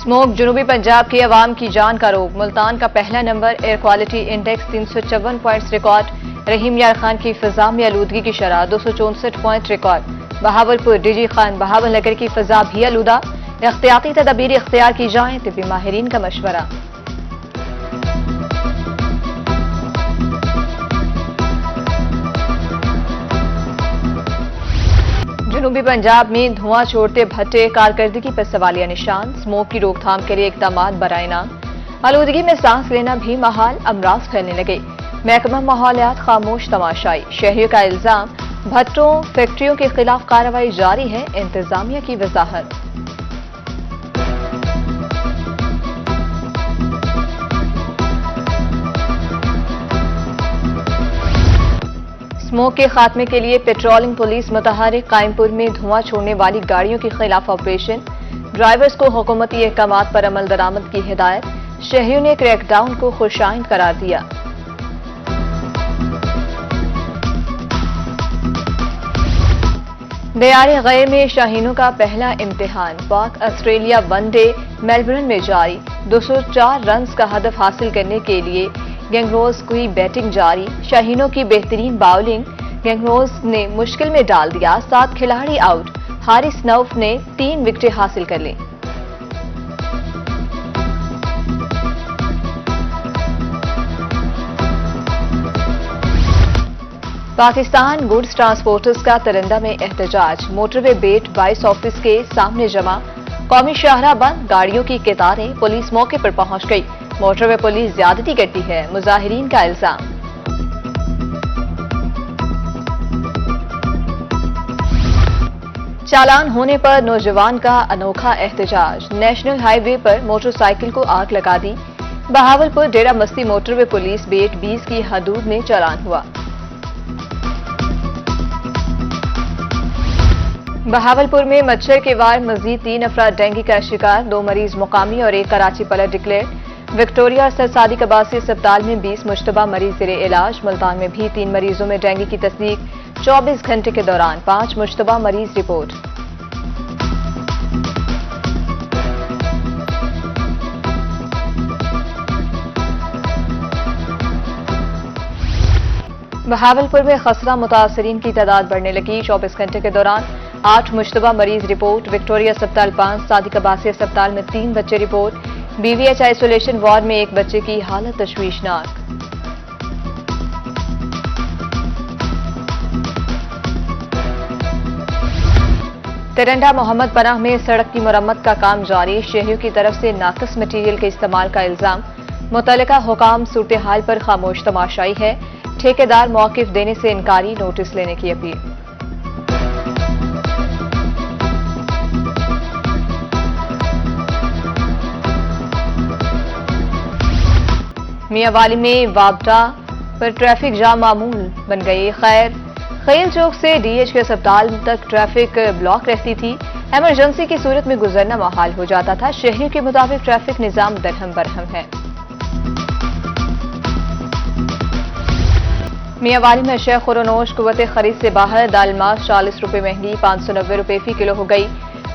Smoke जुनूबी Punjab के अवाम की जान का रोग। मुल्तान का पहला number, air quality index 354 points record. Rahim Yar Khan की फिजा में आलूदगी की शरह 264 point record. Bahawalpur DG Khan Bahawalnagar की फिजा भी आलूदा। एहतियाती तदाबीर इख्तियार की जाए, तिब्बी माहिरीन का मशवरा। जनूबी पंजाब में धुआं छोड़ते भट्टे कारकर्दगी पर सवालिया निशान। स्मोक की रोकथाम के लिए इकदाम बराए नाम। आलूदगी में सांस लेना भी महाल, अमराज फैलने लगे। महकमा माहौलियात खामोश तमाशाई। शहरियों का इल्जाम, भट्टों फैक्ट्रियों के खिलाफ कार्रवाई जारी है। इंतजामिया की वजाहत। स्मोक के खात्मे के लिए पेट्रोलिंग पुलिस मुतहरिक। कायमपुर में धुआं छोड़ने वाली गाड़ियों के खिलाफ ऑपरेशन। ड्राइवर्स को हुकूमती अहकामात पर अमल दरामद की हिदायत। शहरियों ने क्रैकडाउन को खुशाइंद करार दिया। दयारे गैर में शाहीनों का पहला इम्तिहान। पाक ऑस्ट्रेलिया वनडे मेलबर्न में जारी। 204 रन का हदफ हासिल करने के लिए गैंगरोज की बैटिंग जारी। शाहीनों की बेहतरीन बाउलिंग गैंगरोज ने मुश्किल में डाल दिया। 7 खिलाड़ी आउट। हारिस नौफ ने 3 विकेटें हासिल कर ली। पाकिस्तान गुड्स ट्रांसपोर्टर्स का तरंदा में एहतजाज। मोटरवे बेट 22 ऑफिस के सामने जमा। कौमी शाहराह बंद, गाड़ियों की कतारें। पुलिस मौके पर पहुंच गई। मोटरवे पुलिस ज्यादती करती है, मुजाहिरीन का इल्जाम। चालान होने पर नौजवान का अनोखा एहतजाज। नेशनल हाईवे पर मोटरसाइकिल को आग लगा दी। बहावलपुर डेरा मस्ती मोटरवे पुलिस बेट 20 की हदूद में चालान हुआ। बहावलपुर में मच्छर के वार, मजीद 3 अफराद डेंगू का शिकार। 2 मरीज मुकामी और 1 कराची पलट डिक्लेयर। विक्टोरिया और सरसादी कबासी अस्पताल में 20 मुश्तबा मरीज ज़ेरे इलाज। मुल्तान में भी 3 मरीजों में डेंगू की तस्दीक। 24 घंटे के दौरान 5 मुश्तबा मरीज रिपोर्ट। बहावलपुर में खसरा मुतासरीन की तादाद बढ़ने लगी। 24 घंटे के दौरान 8 मुश्तबा मरीज रिपोर्ट। विक्टोरिया अस्पताल 5, सादी कबासी अस्पताल में 3 बच्चे रिपोर्ट। बीवीएच आइसोलेशन वार्ड में 1 बच्चे की हालत तशवीशनाक। तिरंडा मोहम्मद पनाह में सड़क की मुरम्मत का काम जारी। शहरियों की तरफ से नाकस मटीरियल के इस्तेमाल का इल्जाम। मुतल्लिका हुकाम सूरत हाल पर खामोश तमाशाई है। ठेकेदार मौकिफ देने से इनकारी, नोटिस लेने की अपील। मियांवाली में वाबटा पर ट्रैफिक जाम मामूल बन गई। खेल चौक से डीएच के अस्पताल तक ट्रैफिक ब्लॉक रहती थी। इमरजेंसी की सूरत में गुजरना मुहाल हो जाता था। शहरियों के मुताबिक ट्रैफिक निजाम दरहम बरहम है। मियांवाली में शेख खुरोनोश कुव्वत खरीद से बाहर। दाल मास 40 रुपए महंगी, 590 रुपए फी किलो हो गई।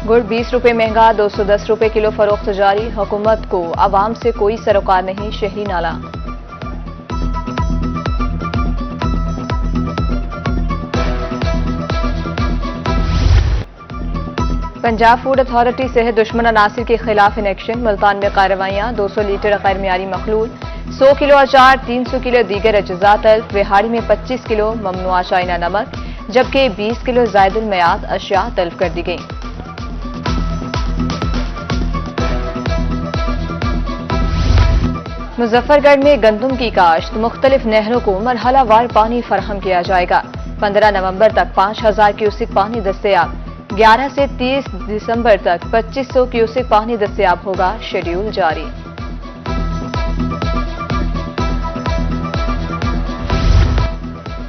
गुड़ 20 रुपए महंगा, 210 रुपए किलो फरोख्त जारी। हुकूमत को आवाम से कोई सरोकार नहीं, शहरी नाला। पंजाब फूड अथॉरिटी सेहत दुश्मन अनासिर के खिलाफ इन एक्शन। मुल्तान में कार्रवाइयां। 200 लीटर गैर मियारी मखलूल, 100 किलो अचार, 300 किलो दीगर अज्जा तल्फ। रिहाड़ी में 25 किलो ममनुआ चाइना नमक, जबकि 20 किलो जायदुल मयाद अशिया तल्फ कर दी गई। मुजफ्फरगढ़ में गंदम की काश्त। मुख्तलिफ नहरों को मरहलावार पानी फराहम किया जाएगा। 15 नवंबर तक 5000 क्यूसिक पानी दस्तयाब। 11 से 30 दिसंबर तक 2500 क्यूसिक पानी दस्तयाब होगा। शेड्यूल जारी।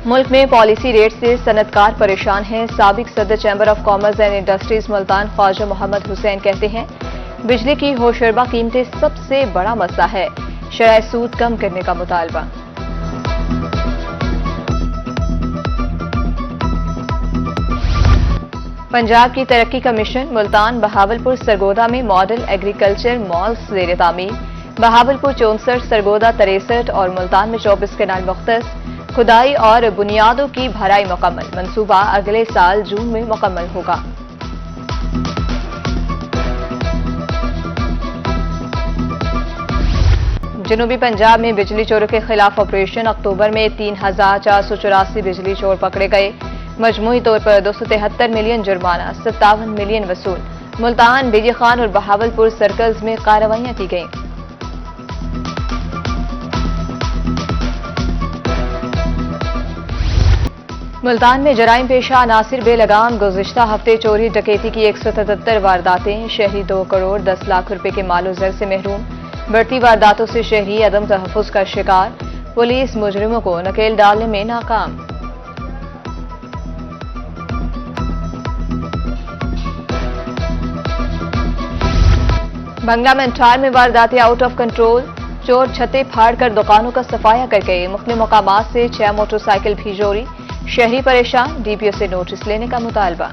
मुल्क में पॉलिसी रेट से सनतकार परेशान हैं। साबिक सदर chamber of commerce and industries Multan Khwaja Mohammad Hussain कहते हैं, बिजली की होशरबा कीमतें सबसे बड़ा मसला है। शरह सूद कम करने का मुतालबा। पंजाब की तरक्की कमीशन मुल्तान, बहावलपुर, सरगोदा में मॉडल एग्रीकल्चर मॉल्स ज़ेर तामीर। बहावलपुर 64, सरगोदा 63 और मुल्तान में 24 कैनाल मुख्तस। खुदाई और बुनियादों की भराई मुकम्मल। मंसूबा अगले साल जून में मुकम्मल होगा। जनूबी पंजाब में बिजली चोरों के खिलाफ ऑपरेशन। अक्टूबर में 3,484 बिजली चोर पकड़े गए। मजमूई तौर पर 273 मिलियन जुर्माना, 57 मिलियन वसूल। मुल्तान, बेगी खान और बहावलपुर सर्कल्स में कार्रवाइयां की गईं। मुल्तान में जराइम पेशा नासिर बेलगाम। गुज़िश्ता हफ्ते चोरी डकैती की 177 वारदातें। शहरी 2 करोड़ 10 लाख रुपए के मालो ज़र से महरूम। बढ़ती वारदातों से शहरी अदम तहफ़्फ़ुज़ का शिकार। पुलिस मुजरिमों को नकेल डालने में नाकाम। बंगला में एंटायर में वारदातें आउट ऑफ कंट्रोल। चोर छतें फाड़कर दुकानों का सफाया कर गए। मुख्तलिफ मकामात से 6 मोटरसाइकिल भी चोरी। शहरी परेशान, डीपीओ से नोटिस लेने का मुतालबा।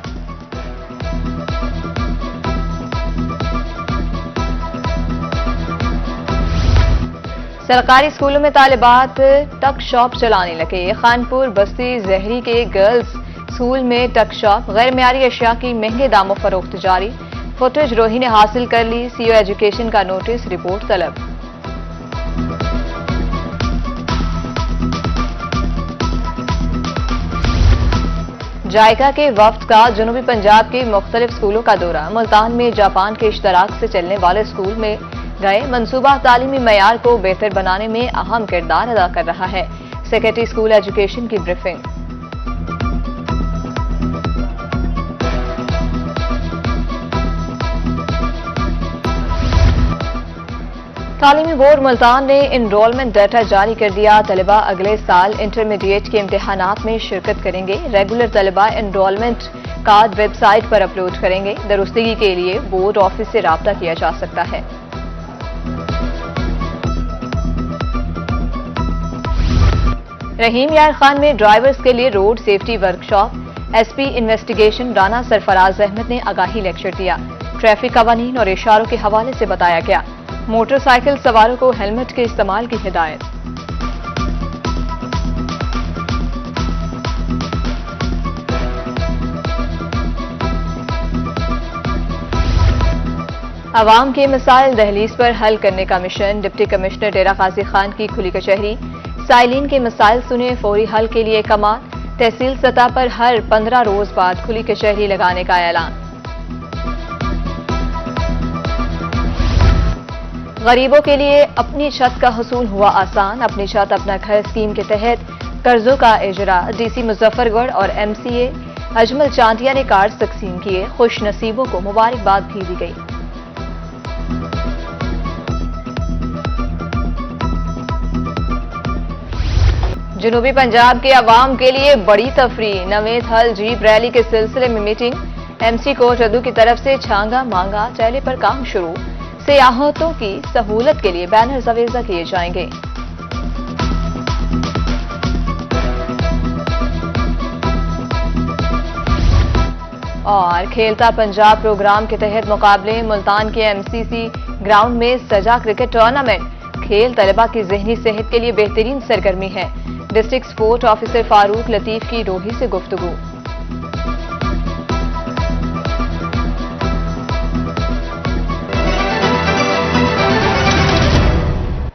सरकारी स्कूलों में तालिबात टक शॉप चलाने लगे। खानपुर बस्ती जहरी के गर्ल्स स्कूल में टक शॉप। गैर मियारी अशिया की महंगे दामों फरोख्त जारी। फुटेज रोही ने हासिल कर ली। सीओ एजुकेशन का नोटिस, रिपोर्ट तलब। जायका के वफ्द का जनूबी पंजाब के मुख्तलिफ स्कूलों का दौरा। मुल्तान में जापान के इश्तराक से चलने वाले स्कूल में गए। मंसूबा तालीमी मयार को बेहतर बनाने में अहम किरदार अदा कर रहा है। सेक्रेटरी स्कूल एजुकेशन की ब्रीफिंग। तालीमी बोर्ड मुल्तान ने इनरोलमेंट डाटा जारी कर दिया। तलबा अगले साल इंटरमीडिएट के इम्तिहानात में शिरकत करेंगे। रेगुलर तलबा इनरोलमेंट कार्ड वेबसाइट पर अपलोड करेंगे। दुरुस्तगी के लिए बोर्ड ऑफिस से राब्ता किया जा सकता है। रहीम यार खान में ड्राइवर्स के लिए road safety workshop. SP investigation Rana Sarfaraz Ahmed ने आगाही लेक्चर दिया। ट्रैफिक कवानीन और इशारों के हवाले से बताया गया। मोटरसाइकिल सवारों को हेलमेट के इस्तेमाल की हिदायत। अवाम के मसाइल दहलीज पर हल करने का मिशन। डिप्टी कमिश्नर डेरा गाजी खान की खुली कचहरी। साइलिन के मसाइल सुने, फौरी हल के लिए कमान। तहसील सतह पर हर 15 रोज बाद खुली कचहरी लगाने का ऐलान। गरीबों के लिए अपनी छत का हसूल हुआ आसान। अपनी छत अपना घर स्कीम के तहत कर्जों का इजरा। डीसी मुजफ्फरगढ़ और एमसीए अजमल चांदिया ने कार्ड तकसीम किए। खुश नसीबों को मुबारकबाद भी दी गई। जनूबी पंजाब के अवाम के लिए बड़ी तफरीह। नवेद हल जीप रैली के सिलसिले में मीटिंग। एमसी कोच अदू की तरफ से छांगा मांगा चैले पर काम शुरू। सियाहतों की सहूलत के लिए बैनर्स अवेजा किए जाएंगे। और खेलता पंजाब प्रोग्राम के तहत मुकाबले। मुल्तान के एमसीसी ग्राउंड में सजा क्रिकेट टूर्नामेंट। खेल तलबा की जहनी सेहत के लिए बेहतरीन सरगर्मी है। District sport officer Farooq Latif की रोही से गुफ्तगू।